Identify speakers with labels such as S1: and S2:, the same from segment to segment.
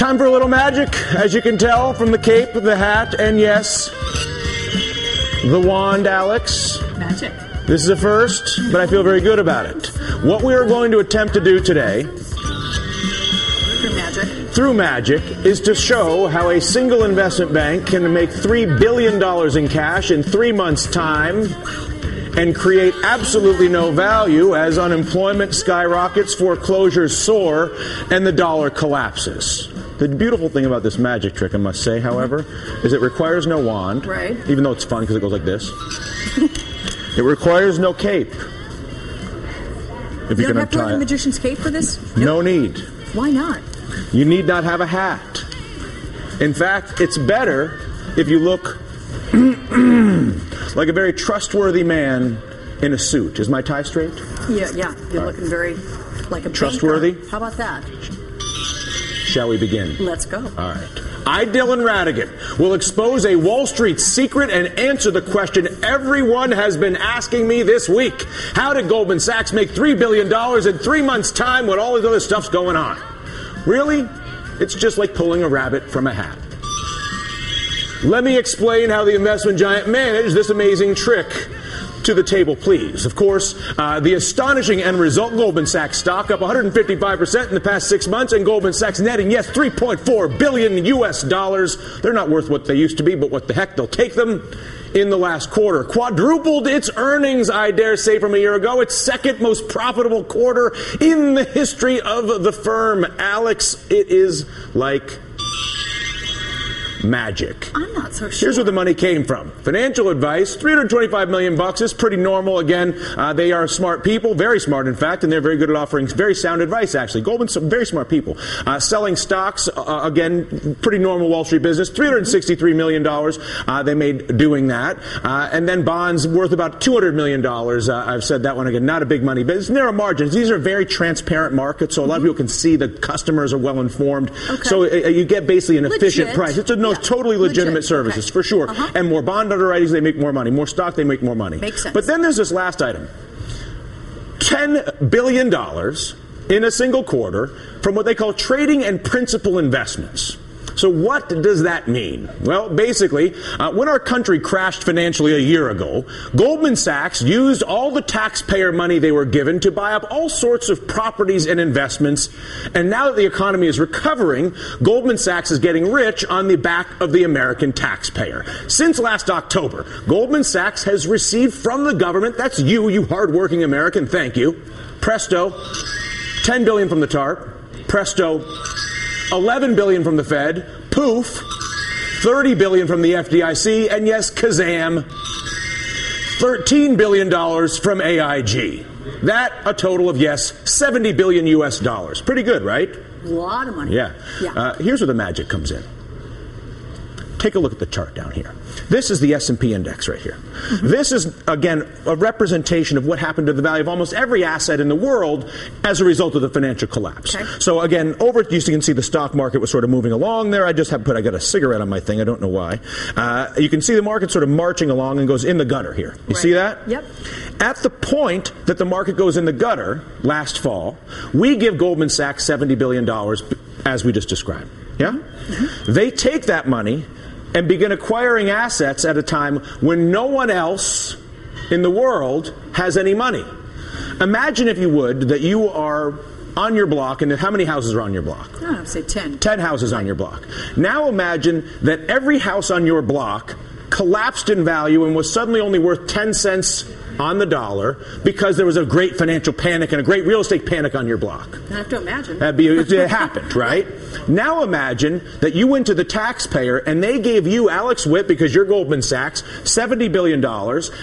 S1: Time for a little magic, as you can tell from the cape, the hat, and yes, the wand, Alex.
S2: Magic.
S1: This is a first, but I feel very good about it. What we are going to attempt to do today, through magic, is to show how a single investment bank can make $3 billion in cash in 3 months' time and create absolutely no value as unemployment skyrockets, foreclosures soar, and the dollar collapses. The beautiful thing about this magic trick, I must say, however, is it requires no wand,
S2: right?
S1: Even though it's fun because it goes like this. It requires no cape.
S2: If you don't have to have a magician's cape for this?
S1: No need.
S2: Why not?
S1: You need not have a hat. In fact, it's better if you look like a very trustworthy man in a suit. Is my tie straight?
S2: Yeah. You're looking very like a
S1: trustworthy.
S2: Banker. How about that?
S1: Shall we begin?
S2: Let's go.
S1: All right. I, Dylan Radigan, will expose a Wall Street secret and answer the question everyone has been asking me this week. How did Goldman Sachs make $3 billion in 3 months' time when all this other stuff's going on? Really? It's just like pulling a rabbit from a hat. Let me explain how the investment giant managed this amazing trick. To the table, please. Of course, the astonishing end result, Goldman Sachs stock up 155% in the past 6 months, and Goldman Sachs netting, yes, $3.4 billion US dollars. They're not worth what they used to be, but what the heck, they'll take them. In the last quarter, quadrupled its earnings, I dare say, from a year ago. Its second most profitable quarter in the history of the firm. Alex, it is like magic.
S2: I'm not so sure.
S1: Here's where the money came from. Financial advice, $325 million bucks is pretty normal. Again, they are smart people, very smart, in fact, and they're very good at offering very sound advice, actually. Goldman's some very smart people. Selling stocks, again, pretty normal Wall Street business, $363 million they made doing that. And then bonds worth about $200 million. I've said that one again, not a big money, but it's narrow margins. These are very transparent markets, so a lot of people can see the customers are well informed. Okay. So you get basically an efficient price. It's a totally legitimate services, for sure. And more bond underwritings, they make more money. More stock, they make more money.
S2: Makes sense.
S1: But then there's this last item. $10 billion in a single quarter from what they call trading and principal investments. So what does that mean? Well, basically, when our country crashed financially a year ago, Goldman Sachs used all the taxpayer money they were given to buy up all sorts of properties and investments. And now that the economy is recovering, Goldman Sachs is getting rich on the back of the American taxpayer. Since last October, Goldman Sachs has received from the government, that's you hardworking American, thank you, presto, $10 billion from the TARP, presto, $11 billion from the Fed, poof, $30 billion from the FDIC, and yes, kazam, $13 billion from AIG. That a total of, yes, $70 billion US dollars. Pretty good, right?
S2: A lot of money.
S1: Yeah. Here's where the magic comes in. Take a look at the chart down here. This is the S&P index right here. This is, again, a representation of what happened to the value of almost every asset in the world as a result of the financial collapse. Okay. So, again, over you can see the stock market was sort of moving along there. I got a cigarette on my thing. I don't know why. You can see the market sort of marching along and goes in the gutter here. You see that?
S2: Yep.
S1: At the point that the market goes in the gutter last fall, we give Goldman Sachs $70 billion, as we just described. Yeah? They take that money and begin acquiring assets at a time when no one else in the world has any money. Imagine, if you would, that you are on your block, and how many houses are on your block?
S2: I would say 10.
S1: 10 houses on your block. Now imagine that every house on your block collapsed in value and was suddenly only worth 10 cents on the dollar because there was a great financial panic and a great real estate panic on your block.
S2: I have to imagine.
S1: It happened, right? Now imagine that you went to the taxpayer and they gave you, Alex Witt, because you're Goldman Sachs, $70 billion,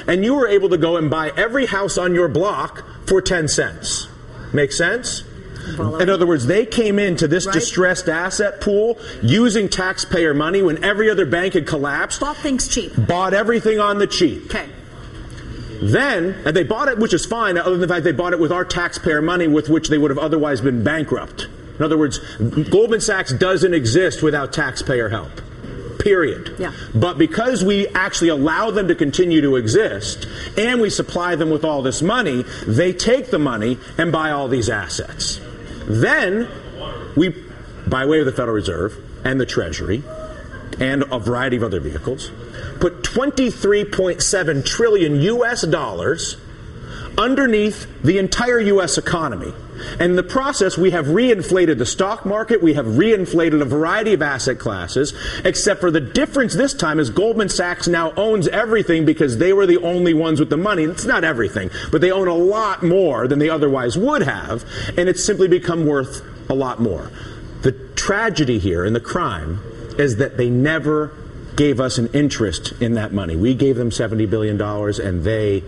S1: and you were able to go and buy every house on your block for 10 cents. Make sense? In other words, they came into this distressed asset pool using taxpayer money when every other bank had collapsed.
S2: Bought things cheap.
S1: Bought everything on the cheap.
S2: Okay.
S1: Then, and they bought it, which is fine, other than the fact they bought it with our taxpayer money with which they would have otherwise been bankrupt. In other words, Goldman Sachs doesn't exist without taxpayer help. Period.
S2: Yeah.
S1: But because we actually allow them to continue to exist and we supply them with all this money, they take the money and buy all these assets. Then we by way of the Federal Reserve and the Treasury and a variety of other vehicles, put 23.7 trillion U.S. dollars underneath the entire U.S. economy. And in the process, we have reinflated the stock market, we have reinflated a variety of asset classes, except for the difference this time is Goldman Sachs now owns everything because they were the only ones with the money. It's not everything, but they own a lot more than they otherwise would have, and it's simply become worth a lot more. The tragedy here and the crime is that they never gave us an interest in that money. We gave them $70 billion, and they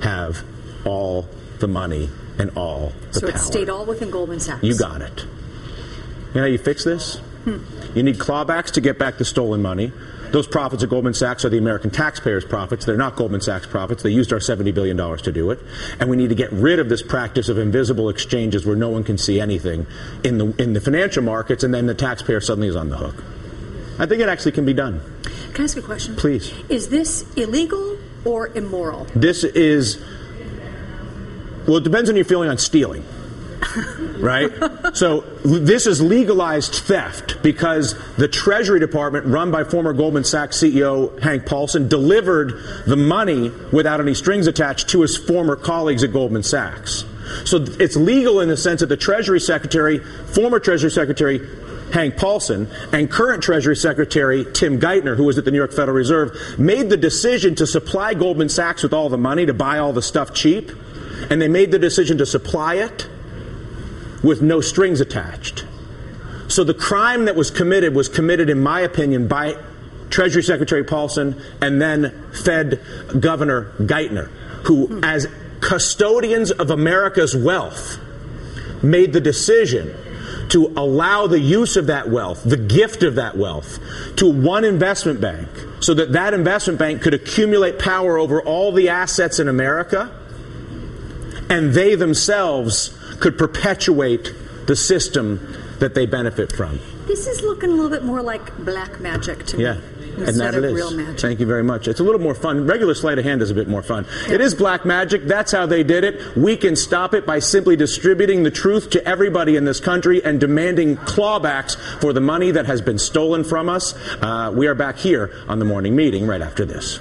S1: have all the money and all the power.
S2: So it stayed all within Goldman Sachs.
S1: You got it. You know how you fix this? You need clawbacks to get back the stolen money. Those profits of Goldman Sachs are the American taxpayers' profits. They're not Goldman Sachs' profits. They used our $70 billion to do it. And we need to get rid of this practice of invisible exchanges where no one can see anything in the financial markets, and then the taxpayer suddenly is on the hook. I think it actually can be done.
S2: Can I ask a question?
S1: Please.
S2: Is this illegal or immoral?
S1: This is... Well, it depends on your feeling on stealing, right? So this is legalized theft because the Treasury Department, run by former Goldman Sachs CEO Hank Paulson, delivered the money without any strings attached to his former colleagues at Goldman Sachs. So it's legal in the sense that the Treasury Secretary, former Treasury Secretary Hank Paulson, and current Treasury Secretary Tim Geithner, who was at the New York Federal Reserve, made the decision to supply Goldman Sachs with all the money to buy all the stuff cheap. And they made the decision to supply it with no strings attached. So the crime that was committed, in my opinion, by Treasury Secretary Paulson and then Fed Governor Geithner, who, as custodians of America's wealth, made the decision to allow the use of that wealth, the gift of that wealth, to one investment bank, so that that investment bank could accumulate power over all the assets in America, and they themselves could perpetuate the system that they benefit from.
S2: This is looking a little bit more like black magic to me.
S1: Yeah.
S2: Instead
S1: And that
S2: of
S1: it is.
S2: real magic.
S1: Thank you very much. It's a little more fun. Regular sleight of hand is a bit more fun. Yeah. It is black magic. That's how they did it. We can stop it by simply distributing the truth to everybody in this country and demanding clawbacks for the money that has been stolen from us. We are back here on the morning meeting right after this.